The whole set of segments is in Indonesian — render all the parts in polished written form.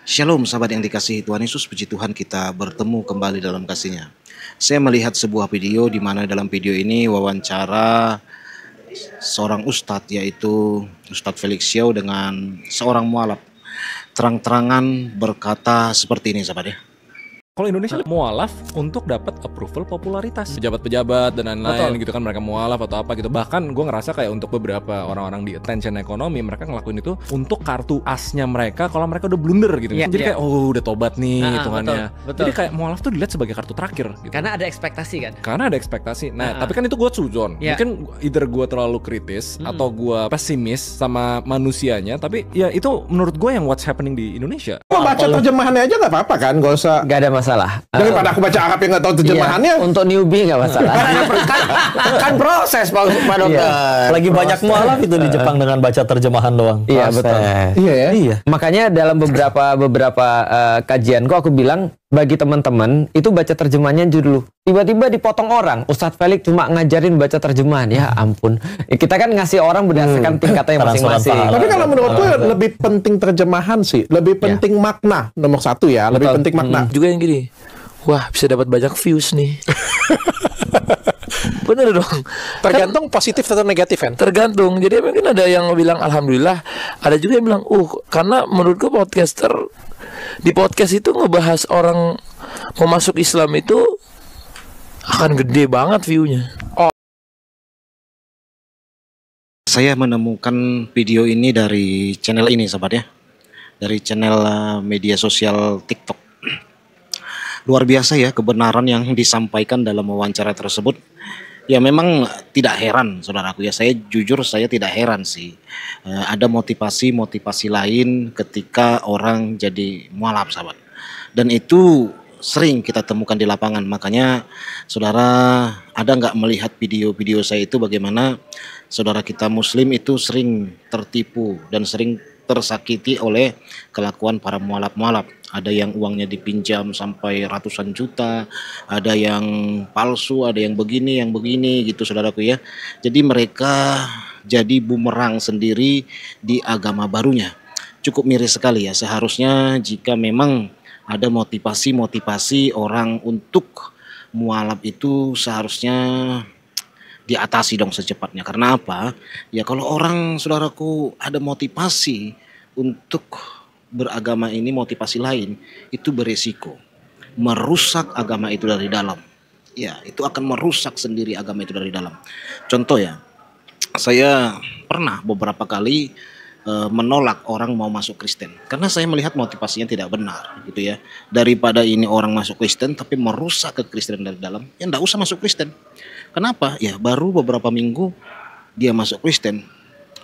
Shalom sahabat yang dikasihi Tuhan Yesus, puji Tuhan kita bertemu kembali dalam kasih-Nya. Saya melihat sebuah video di mana dalam video ini wawancara seorang ustadz, yaitu Ustadz Felix Xiao dengan seorang mualaf. Terang-terangan berkata seperti ini sahabat ya. Kalau Indonesia mualaf untuk dapat approval popularitas, pejabat-pejabat dan lain-lain gitu kan, mereka mualaf atau apa gitu. Bahkan gue ngerasa kayak untuk beberapa orang-orang di attention ekonomi, mereka ngelakuin itu untuk kartu asnya mereka kalau mereka udah blunder gitu. Jadi kayak udah tobat nih hitungannya. Betul. Jadi kayak mualaf tuh dilihat sebagai kartu terakhir gitu. Karena ada ekspektasi kan. Nah, tapi kan itu gue suzon. Mungkin either gue terlalu kritis atau gue pesimis sama manusianya. Tapi ya itu menurut gue yang what's happening di Indonesia. Baca terjemahannya aja nggak apa-apa kan, Gak ada masalah. Daripada aku baca Arab yang nggak tahu terjemahannya. Iya, untuk newbie nggak masalah. kan proses Pak Dokter. Lagi banyak mualaf itu di Jepang dengan baca terjemahan doang. Iya betul. Iya ya. Iya. Makanya dalam beberapa kajianku aku bilang bagi teman-teman itu baca terjemahannya dulu. Tiba-tiba dipotong orang. Ustadz Felix cuma ngajarin baca terjemahan. Ya ampun. Kita kan ngasih orang berdasarkan tingkatnya masing-masing. Tapi kalau menurutku lebih penting terjemahan sih, lebih penting makna nomor satu ya, lebih penting makna. Juga yang gini, wah bisa dapat banyak views nih. Bener dong. Tergantung positif atau negatif kan? Tergantung. Jadi mungkin ada yang bilang alhamdulillah, ada juga yang bilang karena menurutku podcaster di podcast itu ngebahas orang mau masuk Islam itu akan gede banget view-nya. Saya menemukan video ini dari channel ini sahabat ya. Dari channel media sosial TikTok. Luar biasa ya kebenaran yang disampaikan dalam wawancara tersebut. Ya memang tidak heran saudaraku ya, saya jujur saya tidak heran sih. Ada motivasi lain ketika orang jadi mualaf sahabat. Dan itu sering kita temukan di lapangan. Makanya saudara ada nggak melihat video-video saya itu bagaimana saudara kita muslim itu sering tertipu dan sering tersakiti oleh kelakuan para mualaf-mualaf. Ada yang uangnya dipinjam sampai ratusan juta, ada yang palsu, ada yang begini gitu saudaraku ya. Jadi mereka jadi bumerang sendiri di agama barunya. Cukup miris sekali ya, seharusnya jika memang ada motivasi orang untuk mualaf itu seharusnya diatasi dong secepatnya. Karena apa? Ya kalau orang saudaraku ada motivasi untuk beragama ini, motivasi lain itu beresiko merusak agama itu dari dalam. Ya, itu akan merusak sendiri agama itu dari dalam. Contoh ya, saya pernah beberapa kali menolak orang mau masuk Kristen karena saya melihat motivasinya tidak benar gitu ya. Daripada ini orang masuk Kristen tapi merusak kekristenan dari dalam, ya enggak usah masuk Kristen. Kenapa? Ya baru beberapa minggu dia masuk Kristen,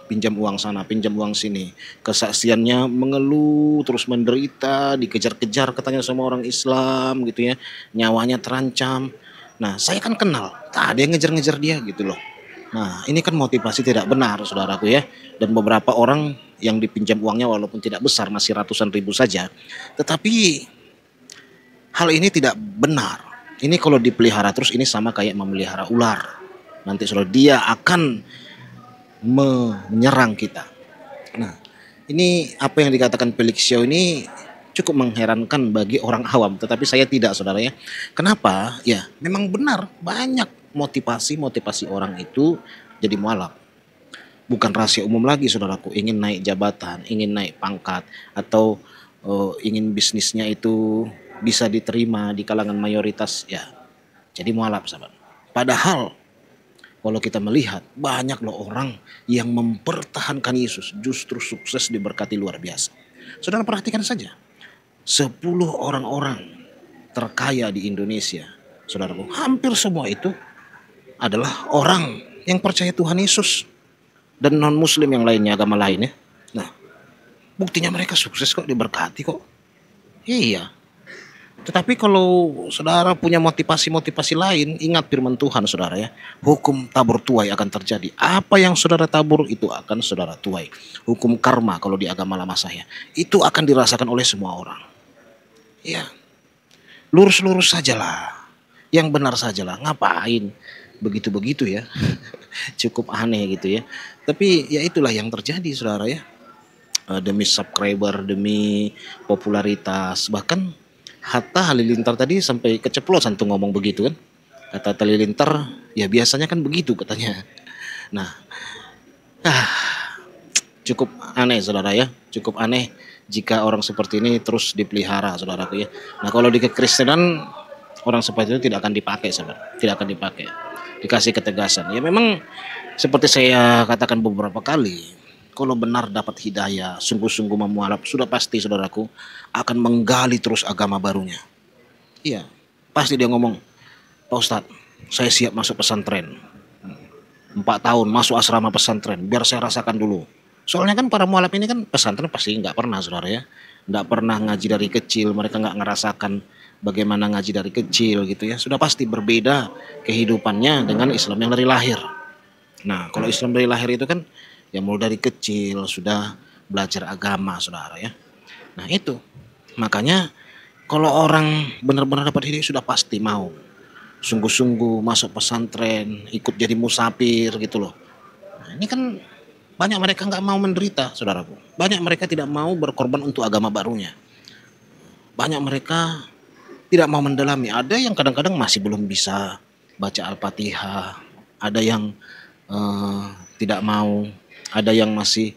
pinjam uang sana, pinjam uang sini, kesaksiannya mengeluh, terus menderita, dikejar-kejar katanya sama orang Islam gitu ya, nyawanya terancam. Nah saya kan kenal, tak ada yang ngejar-ngejar dia gitu loh. Nah ini kan motivasi tidak benar saudaraku ya. Dan beberapa orang yang dipinjam uangnya walaupun tidak besar, masih ratusan ribu saja, tetapi hal ini tidak benar. Ini kalau dipelihara terus ini sama kayak memelihara ular. Nanti saudara dia akan menyerang kita. Nah ini apa yang dikatakan Felix Xiao ini cukup mengherankan bagi orang awam, tetapi saya tidak saudara ya. Kenapa? Ya memang benar banyak motivasi orang itu jadi mualaf. Bukan rahasia umum lagi saudaraku, ingin naik jabatan, ingin naik pangkat, atau ingin bisnisnya itu bisa diterima di kalangan mayoritas, ya jadi mualaf sahabat. Padahal kalau kita melihat banyak loh orang yang mempertahankan Yesus justru sukses diberkati luar biasa. Saudara perhatikan saja, 10 orang-orang terkaya di Indonesia, saudaraku, hampir semua itu adalah orang yang percaya Tuhan Yesus dan non muslim yang lainnya, agama lainnya. Nah buktinya mereka sukses kok, diberkati kok. Iya. Tetapi kalau saudara punya motivasi lain, ingat firman Tuhan saudara ya, hukum tabur tuai akan terjadi. Apa yang saudara tabur itu akan saudara tuai. Hukum karma kalau di agama lama saya, itu akan dirasakan oleh semua orang. Ya, lurus-lurus sajalah, yang benar sajalah. Ngapain begitu-begitu ya? Cukup aneh gitu ya. Tapi ya itulah yang terjadi saudara ya. demi subscriber, demi popularitas. Bahkan Hatta Halilintar tadi sampai keceplosan tuh ngomong begitu kan. Kata Hatta Halilintar, ya biasanya kan begitu katanya. Nah, cukup aneh saudara ya, cukup aneh jika orang seperti ini terus dipelihara saudaraku ya. Nah kalau di kekristenan orang seperti itu tidak akan dipakai saudara, tidak akan dipakai, dikasih ketegasan. Ya memang seperti saya katakan beberapa kali, kalau benar dapat hidayah, sungguh-sungguh memualaf, sudah pasti saudaraku akan menggali terus agama barunya. Iya, pasti dia ngomong, Pak Ustadz, saya siap masuk pesantren. 4 tahun masuk asrama pesantren, biar saya rasakan dulu. Soalnya kan para mualaf ini kan pesantren pasti nggak pernah saudara ya. Nggak pernah ngaji dari kecil, mereka nggak ngerasakan bagaimana ngaji dari kecil gitu ya. Sudah pasti berbeda kehidupannya dengan Islam yang dari lahir. Nah kalau Islam dari lahir itu kan ya mulai dari kecil sudah belajar agama saudara ya. Nah itu makanya kalau orang benar-benar dapat hidayah sudah pasti mau sungguh-sungguh masuk pesantren, ikut jadi musafir gitu loh. Nah, ini kan banyak mereka nggak mau menderita, saudaraku. Banyak mereka tidak mau berkorban untuk agama barunya. Banyak mereka tidak mau mendalami. Ada yang kadang-kadang masih belum bisa baca Al-Fatihah. Ada yang tidak mau. Ada yang masih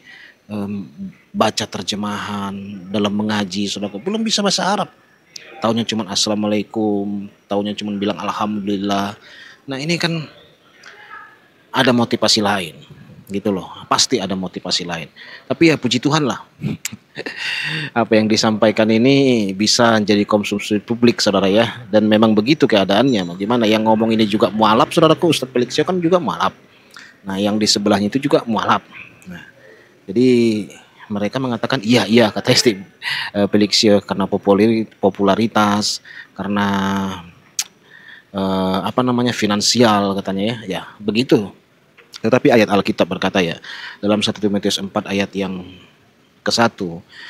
baca terjemahan dalam mengaji, saudaraku. Belum bisa bahasa Arab. Taunya cuma assalamualaikum, taunya cuma bilang alhamdulillah. Nah ini kan ada motivasi lain gitu loh, pasti ada motivasi lain. Tapi ya puji Tuhan lah apa yang disampaikan ini bisa jadi konsumsi publik saudara ya. Dan memang begitu keadaannya. Bagaimana yang ngomong ini juga mualaf saudaraku, Ustadz Felixio kan juga mualaf. Nah yang di sebelahnya itu juga mualaf. Nah jadi mereka mengatakan iya kata Felixio karena popularitas, karena finansial katanya ya begitu. Tetapi ayat Alkitab berkata ya dalam 1 Timotius 4 ayat yang ke-1,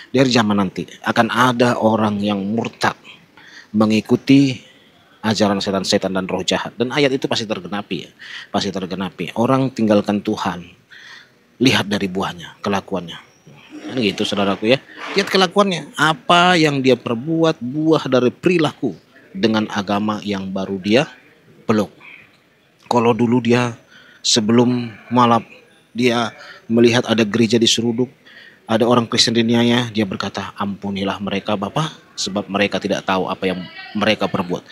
dari zaman nanti akan ada orang yang murtad mengikuti ajaran setan-setan dan roh jahat, dan ayat itu pasti tergenapi ya, pasti tergenapi. Orang tinggalkan Tuhan, lihat dari buahnya, kelakuannya. Kan gitu saudaraku ya. Lihat kelakuannya, apa yang dia perbuat, buah dari perilaku dengan agama yang baru dia peluk. Kalau dulu dia sebelum mualaf dia melihat ada gereja diseruduk, ada orang Kristen diniaya, dia berkata, ampunilah mereka Bapak, sebab mereka tidak tahu apa yang mereka perbuat.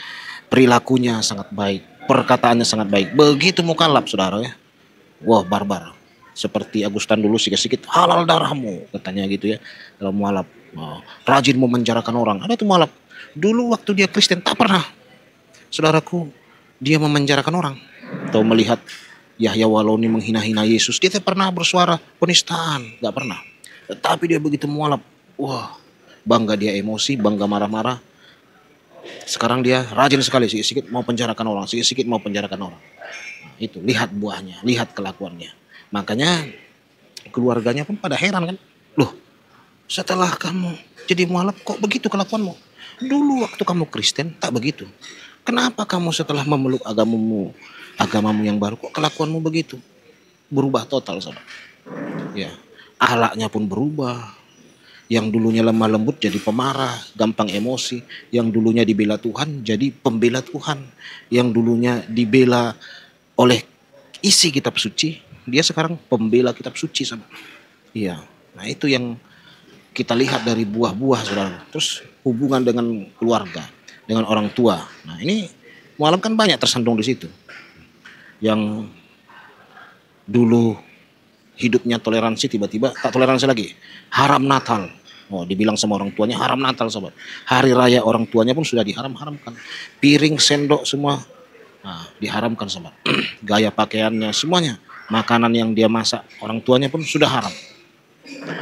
Perilakunya sangat baik, perkataannya sangat baik. Begitu mukalaf saudara ya, wah barbar. Seperti Agustan dulu sikit-sikit halal darahmu katanya gitu ya dalam mualaf. Rajin memenjarakan orang, ada tuh mualaf. Dulu waktu dia Kristen tak pernah saudaraku dia memenjarakan orang. Atau melihat Yahya Waloni menghina-hina Yesus, dia tak pernah bersuara penistaan, nggak pernah. Tetapi dia begitu mualaf, wah bangga dia emosi, bangga marah-marah. Sekarang dia rajin sekali, sikit-sikit mau penjarakan orang, sikit-sikit mau penjarakan orang. Nah, itu lihat buahnya, lihat kelakuannya. Makanya keluarganya pun pada heran kan, loh setelah kamu jadi mualaf kok begitu kelakuanmu? Dulu waktu kamu Kristen tak begitu. Kenapa kamu setelah memeluk agamamu yang baru kok kelakuanmu begitu? Berubah total saudara. Ya, akhlaknya pun berubah. Yang dulunya lemah lembut jadi pemarah, gampang emosi. Yang dulunya dibela Tuhan jadi pembela Tuhan. Yang dulunya dibela oleh isi kitab suci, dia sekarang pembela kitab suci sama. Iya. Nah, itu yang kita lihat dari buah-buah saudara. Terus hubungan dengan keluarga, dengan orang tua. Nah, ini mualaf kan banyak tersandung di situ. Yang dulu hidupnya toleransi tiba-tiba tak toleransi lagi. Haram Natal. Oh, dibilang sama orang tuanya haram Natal sobat. Hari raya orang tuanya pun sudah diharamkan. Piring, sendok semua diharamkan sobat. Gaya pakaiannya semuanya. Makanan yang dia masak orang tuanya pun sudah haram.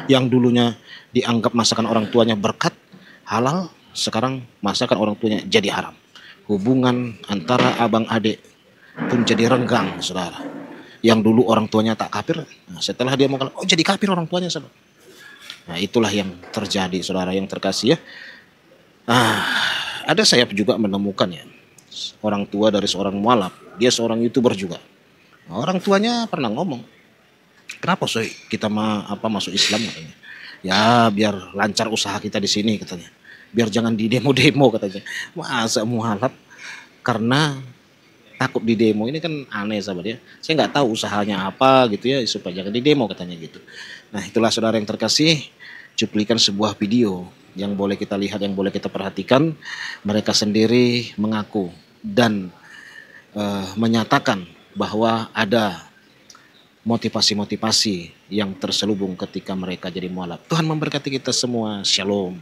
Yang dulunya dianggap masakan orang tuanya berkat halal, sekarang masakan orang tuanya jadi haram. Hubungan antara abang adik pun jadi renggang saudara. Yang dulu orang tuanya tak kafir, setelah dia mau jadi kafir orang tuanya saudara. Nah itulah yang terjadi saudara yang terkasih ya. Ada saya juga menemukan ya orang tua dari seorang mualaf, dia seorang YouTuber juga. Orang tuanya pernah ngomong, kenapa kita masuk Islam katanya? Ya biar lancar usaha kita di sini katanya. Biar jangan di demo-demo katanya. Masa mualaf karena takut di demo, ini kan aneh sahabat ya. Saya nggak tahu usahanya apa gitu ya supaya jangan di demo katanya gitu. Nah itulah saudara yang terkasih, cuplikan sebuah video yang boleh kita lihat, yang boleh kita perhatikan. Mereka sendiri mengaku dan menyatakan bahwa ada motivasi-motivasi yang terselubung ketika mereka jadi mualaf. Tuhan memberkati kita semua. Shalom.